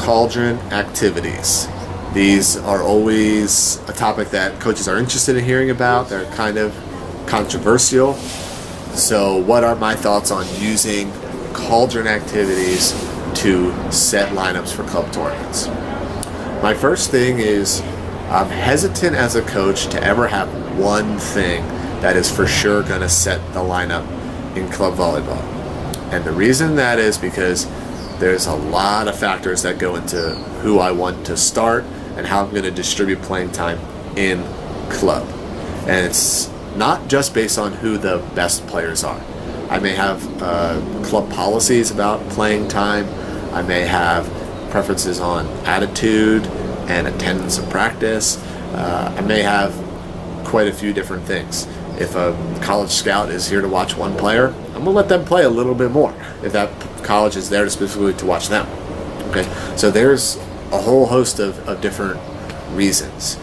Cauldron activities. These are always a topic that coaches are interested in hearing about. They're kind of controversial. So what are my thoughts on using Cauldron activities to set lineups for club tournaments? My first thing is I'm hesitant as a coach to ever have one thing that is for sure going to set the lineup in club volleyball. And the reason that is because there's a lot of factors that go into who I want to start and how I'm going to distribute playing time in club. And it's not just based on who the best players are. I may have club policies about playing time. I may have preferences on attitude and attendance of practice. I may have quite a few different things. If a college scout is here to watch one player, I'm going to let them play a little bit more if that college is there specifically to watch them. Okay, so there's a whole host of different reasons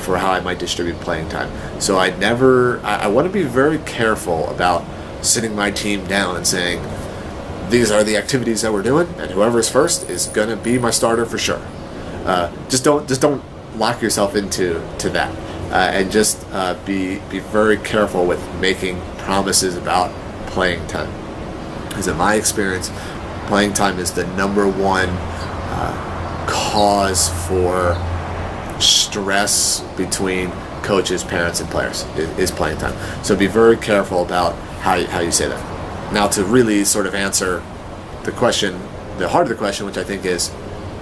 for how I might distribute playing time. So I want to be very careful about sitting my team down and saying, these are the activities that we're doing, and whoever is first is going to be my starter for sure. Just don't lock yourself into that. And just be very careful with making promises about playing time. Because in my experience, playing time is the number one cause for stress between coaches, parents, and players is playing time. So be very careful about how you say that. Now, to really sort of answer the question, the heart of the question, which I think is,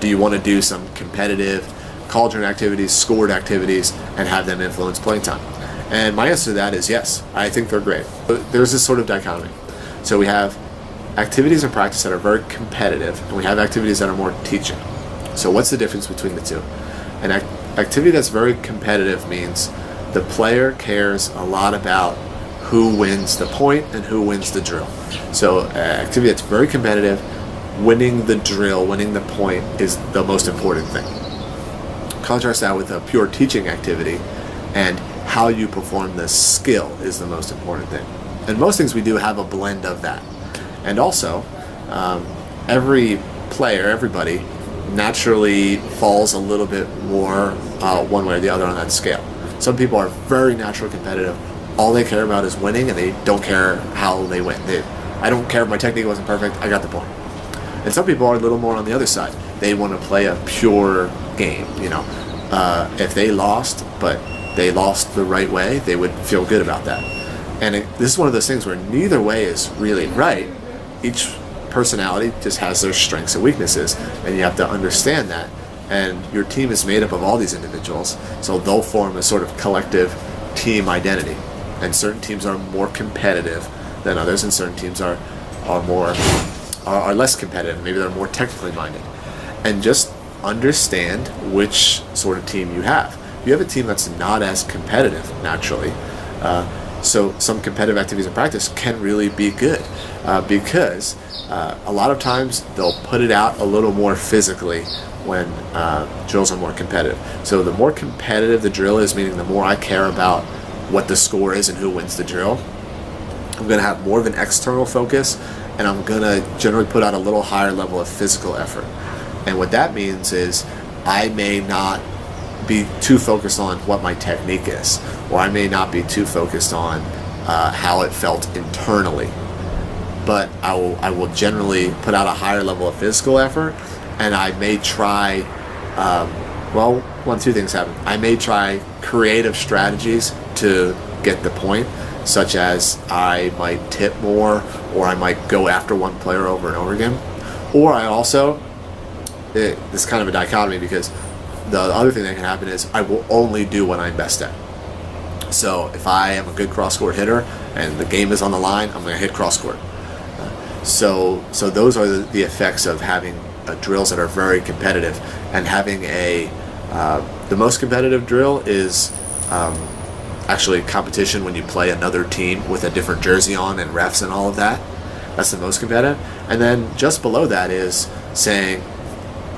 do you want to do some competitive Cauldron activities, scored activities, and have them influence playing time? And my answer to that is yes. I think they're great. But there's this sort of dichotomy. So we have activities in practice that are very competitive, and we have activities that are more teaching. So what's the difference between the two? An activity that's very competitive means the player cares a lot about who wins the point and who wins the drill. So activity that's very competitive, winning the drill, winning the point is the most important thing. Contrast that with a pure teaching activity, and how you perform the skill is the most important thing. And most things we do have a blend of that. And also, every player, everybody, naturally falls a little bit more one way or the other on that scale. Some people are very naturally competitive. All they care about is winning, and they don't care how they win. I don't care if my technique wasn't perfect, I got the point. And some people are a little more on the other side. They want to play a pure game, if they lost, but they lost the right way, they would feel good about that. And this is one of those things where neither way is really right. Each personality just has their strengths and weaknesses, and you have to understand that. And your team is made up of all these individuals, so they'll form a sort of collective team identity. And certain teams are more competitive than others, and certain teams are less competitive. Maybe they're more technically minded. And just understand which sort of team you have. You have a team that's not as competitive naturally, so some competitive activities in practice can really be good because a lot of times they'll put it out a little more physically when drills are more competitive. So the more competitive the drill is, meaning the more I care about what the score is and who wins the drill, I'm going to have more of an external focus, and I'm going to generally put out a little higher level of physical effort. And what that means is I may not be too focused on what my technique is, or I may not be too focused on how it felt internally. But I will generally put out a higher level of physical effort, and I may try, two things happen. I may try creative strategies to get the point, such as I might tip more, or I might go after one player over and over again. Or I also, this is kind of a dichotomy, because the other thing that can happen is I will only do what I'm best at. So if I am a good cross-court hitter and the game is on the line, I'm going to hit cross-court. So those are the effects of having drills that are very competitive, and having the most competitive drill is actually competition when you play another team with a different jersey on and refs and all of that. That's the most competitive. And then just below that is saying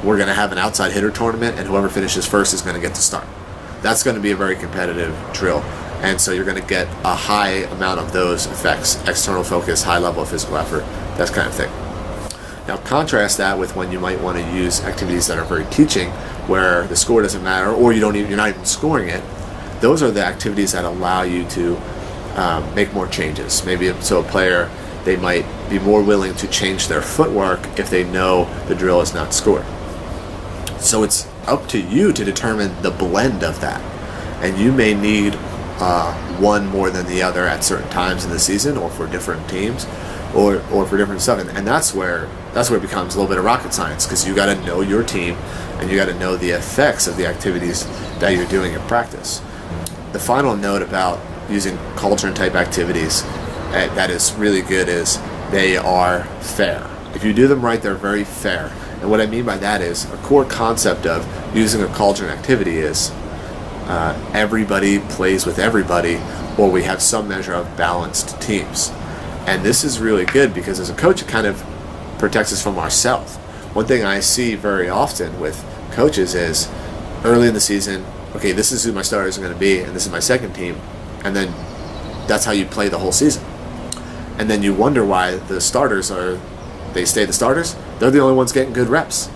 we're going to have an outside hitter tournament, and whoever finishes first is going to get to start. That's going to be a very competitive drill. And so you're going to get a high amount of those effects: external focus, high level of physical effort, that kind of thing. Now contrast that with when you might want to use activities that are very teaching, where the score doesn't matter, or you're not even scoring it. Those are the activities that allow you to make more changes. Maybe so a player, they might be more willing to change their footwork if they know the drill is not scored. So it's up to you to determine the blend of that, and you may need one more than the other at certain times in the season, or for different teams, or for different stuff. And that's where it becomes a little bit of rocket science, because you got to know your team and you got to know the effects of the activities that you're doing in practice. The final note about using Cauldron type activities that is really good is they are fair. If you do them right, they're very fair. And what I mean by that is a core concept of using a Cauldron activity is everybody plays with everybody, or we have some measure of balanced teams. And this is really good because as a coach, it kind of protects us from ourselves. One thing I see very often with coaches is early in the season, okay, this is who my starters are going to be, and this is my second team, and then that's how you play the whole season. And then you wonder why the starters they stay the starters. They're the only ones getting good reps.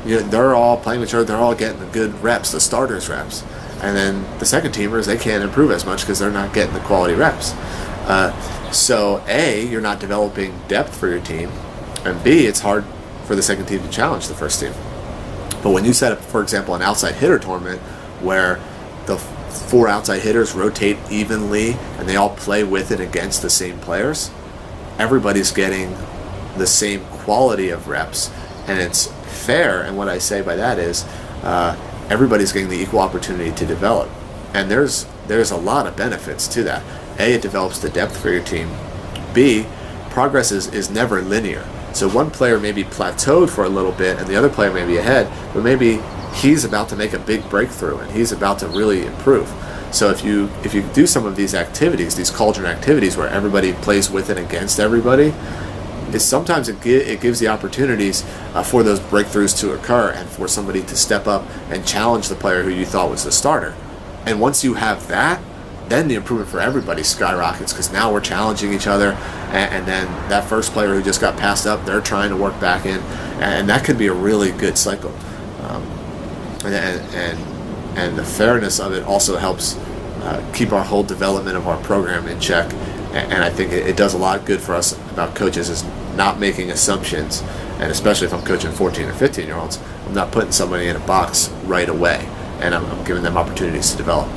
They're all playing with each other, they're all getting the good reps, the starters reps. And then the second teamers, they can't improve as much because they're not getting the quality reps. So A, you're not developing depth for your team, and B, it's hard for the second team to challenge the first team. But when you set up, for example, an outside hitter tournament where the 4 outside hitters rotate evenly and they all play with and against the same players, everybody's getting the same quality of reps, and it's fair. And what I say by that is everybody's getting the equal opportunity to develop, and there's a lot of benefits to that. A, it develops the depth for your team. B, progress is never linear. So one player may be plateaued for a little bit and the other player may be ahead, but maybe he's about to make a big breakthrough and he's about to really improve. So if you do some of these activities, these Cauldron activities where everybody plays with and against everybody, sometimes it gives the opportunities for those breakthroughs to occur and for somebody to step up and challenge the player who you thought was the starter. And once you have that, then the improvement for everybody skyrockets, because now we're challenging each other, and then that first player who just got passed up, they're trying to work back in, and that could be a really good cycle. And the fairness of it also helps keep our whole development of our program in check. And I think it does a lot good for us about coaches is not making assumptions, and especially if I'm coaching 14 or 15-year-olds, I'm not putting somebody in a box right away, and I'm giving them opportunities to develop.